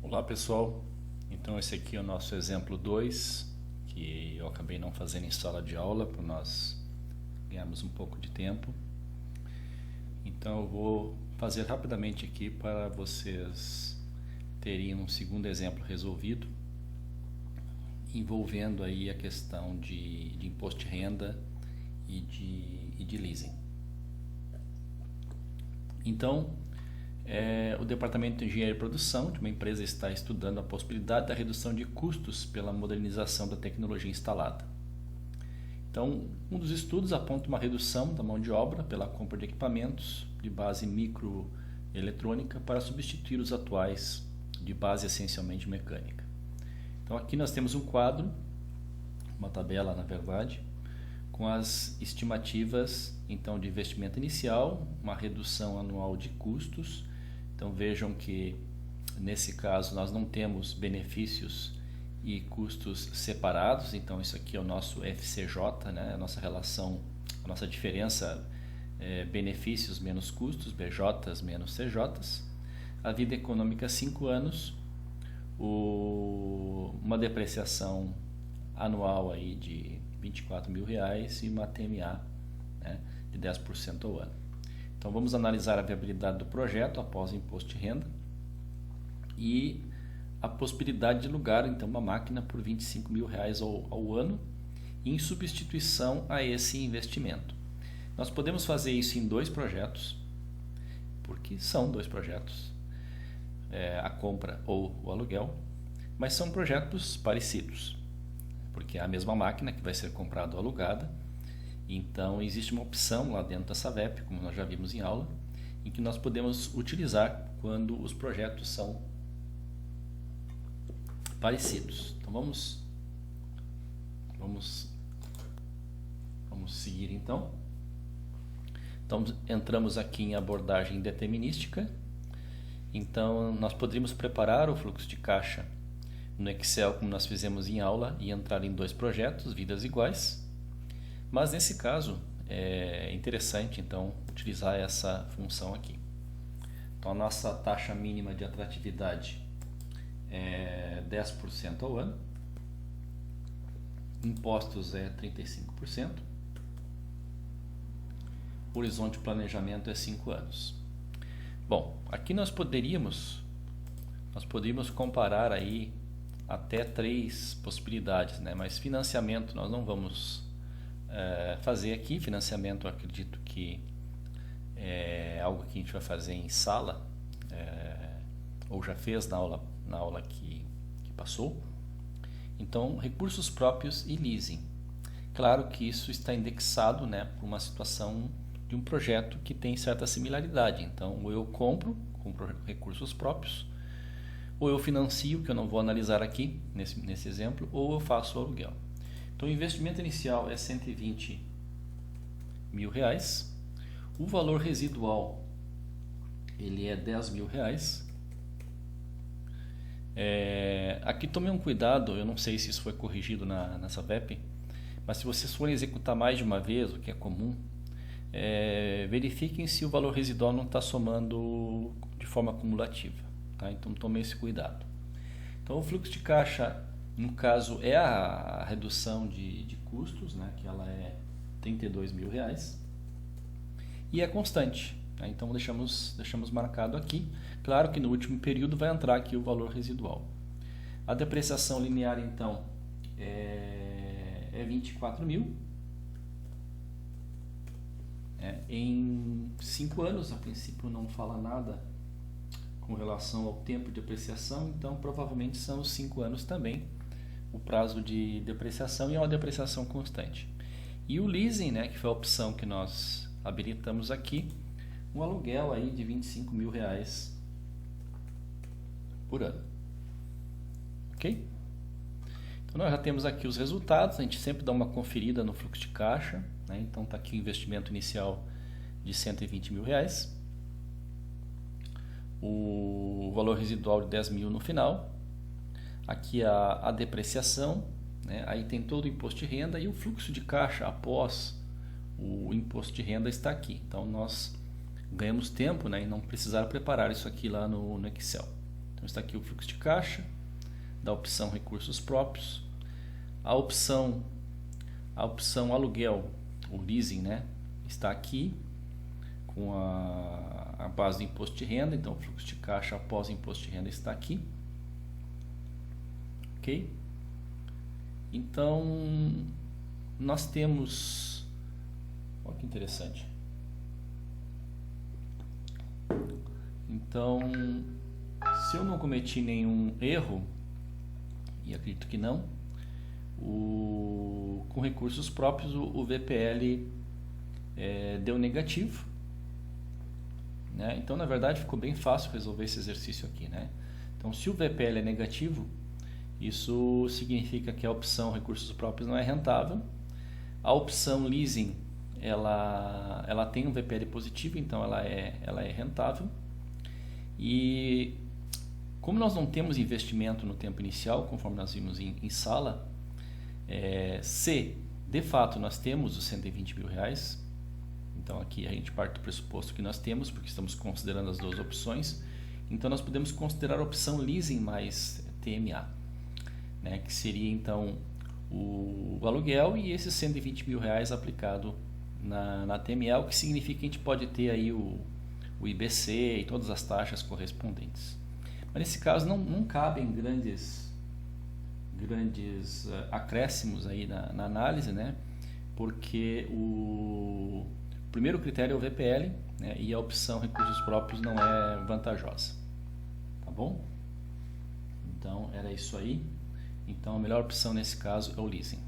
Olá pessoal, então esse aqui é o nosso exemplo 2, que eu acabei não fazendo em sala de aula para nós ganharmos um pouco de tempo. Então eu vou fazer rapidamente aqui para vocês terem um segundo exemplo resolvido, envolvendo aí a questão de imposto de renda e de leasing. Então, o Departamento de Engenharia e Produção de uma empresa está estudando a possibilidade da redução de custos pela modernização da tecnologia instalada. Então, um dos estudos aponta uma redução da mão de obra pela compra de equipamentos de base microeletrônica para substituir os atuais de base essencialmente mecânica. Então, aqui nós temos um quadro, uma tabela na verdade, com as estimativas então de investimento inicial, uma redução anual de custos. Então vejam que nesse caso nós não temos benefícios e custos separados, então isso aqui é o nosso FCJ, né? A nossa relação, a nossa diferença benefícios menos custos, BJs menos CJs. A vida econômica 5 anos, uma depreciação anual aí de R$24.000 e uma TMA, né, de 10% ao ano. Então vamos analisar a viabilidade do projeto após o imposto de renda e a possibilidade de alugar então uma máquina por R$25.000 ao ano em substituição a esse investimento. Nós podemos fazer isso em 2 projetos, porque são 2 projetos, a compra ou o aluguel, mas são projetos parecidos, porque é a mesma máquina que vai ser comprada ou alugada. Então existe uma opção lá dentro da SAVEP, como nós já vimos em aula, em que nós podemos utilizar quando os projetos são parecidos. Então vamos seguir então. Então entramos aqui em abordagem determinística. Então nós poderíamos preparar o fluxo de caixa no Excel como nós fizemos em aula e entrar em 2 projetos, vidas iguais. Mas nesse caso é interessante então utilizar essa função aqui. Então a nossa taxa mínima de atratividade é 10% ao ano, impostos é 35%, horizonte de planejamento é 5 anos. Bom, aqui nós poderíamos comparar aí até 3 possibilidades, né? Mas financiamento nós não vamos fazer aqui. Financiamento eu acredito que é algo que a gente vai fazer em sala, ou já fez na aula que passou. Então, recursos próprios e leasing. Claro que isso está indexado, né, por uma situação de um projeto que tem certa similaridade. Então, ou eu compro recursos próprios, ou eu financio, que eu não vou analisar aqui nesse exemplo, ou eu faço o aluguel. Então o investimento inicial é R$120.000, o valor residual ele é R$10.000. Aqui tomem um cuidado, eu não sei se isso foi corrigido na SAVEP, mas se vocês forem executar mais de uma vez, o que é comum, verifiquem se o valor residual não está somando de forma acumulativa, tá? Então tomem esse cuidado. Então o fluxo de caixa, no caso, é a redução de custos, né, que ela é R$32.000 e é constante, né? Então deixamos marcado aqui. Claro que no último período vai entrar aqui o valor residual. A depreciação linear então é R$24.000. Em 5 anos, a princípio não fala nada com relação ao tempo de depreciação, então provavelmente são os 5 anos também o prazo de depreciação, e é uma depreciação constante. E o leasing, né, que foi a opção que nós habilitamos aqui, um aluguel aí de R$25.000 por ano. Ok? Então nós já temos aqui os resultados, a gente sempre dá uma conferida no fluxo de caixa, né? Então está aqui o investimento inicial de R$120.000, o valor residual de R$10.000 no final, aqui a depreciação, né? Aí tem todo o imposto de renda e o fluxo de caixa após o imposto de renda está aqui. Então nós ganhamos tempo, né, em não precisar preparar isso aqui lá no Excel. Então Então está aqui o fluxo de caixa, da opção recursos próprios, a opção aluguel, o leasing, né, está aqui com a base do imposto de renda, então o fluxo de caixa após o imposto de renda está aqui, ok? Então nós temos, olha que interessante, então se eu não cometi nenhum erro, e acredito que não, com recursos próprios o VPL deu negativo, né? Então na verdade ficou bem fácil resolver esse exercício aqui, né? Então se o VPL é negativo, isso significa que a opção recursos próprios não é rentável. A opção leasing ela tem um VPL positivo, então ela é rentável. E como nós não temos investimento no tempo inicial, conforme nós vimos em sala, se de fato nós temos os 120 mil reais, então aqui a gente parte do pressuposto que nós temos, porque estamos considerando as duas opções, então nós podemos considerar a opção leasing mais TMA, né, que seria então o aluguel e esses 120 mil reais aplicado na TMA, o que significa que a gente pode ter aí o IBC e todas as taxas correspondentes. Mas nesse caso não cabem grandes acréscimos aí na análise, né? Porque o primeiro critério é o VPL, né? E a opção recursos próprios não é vantajosa, tá bom? Então era isso aí. Então a melhor opção nesse caso é o leasing.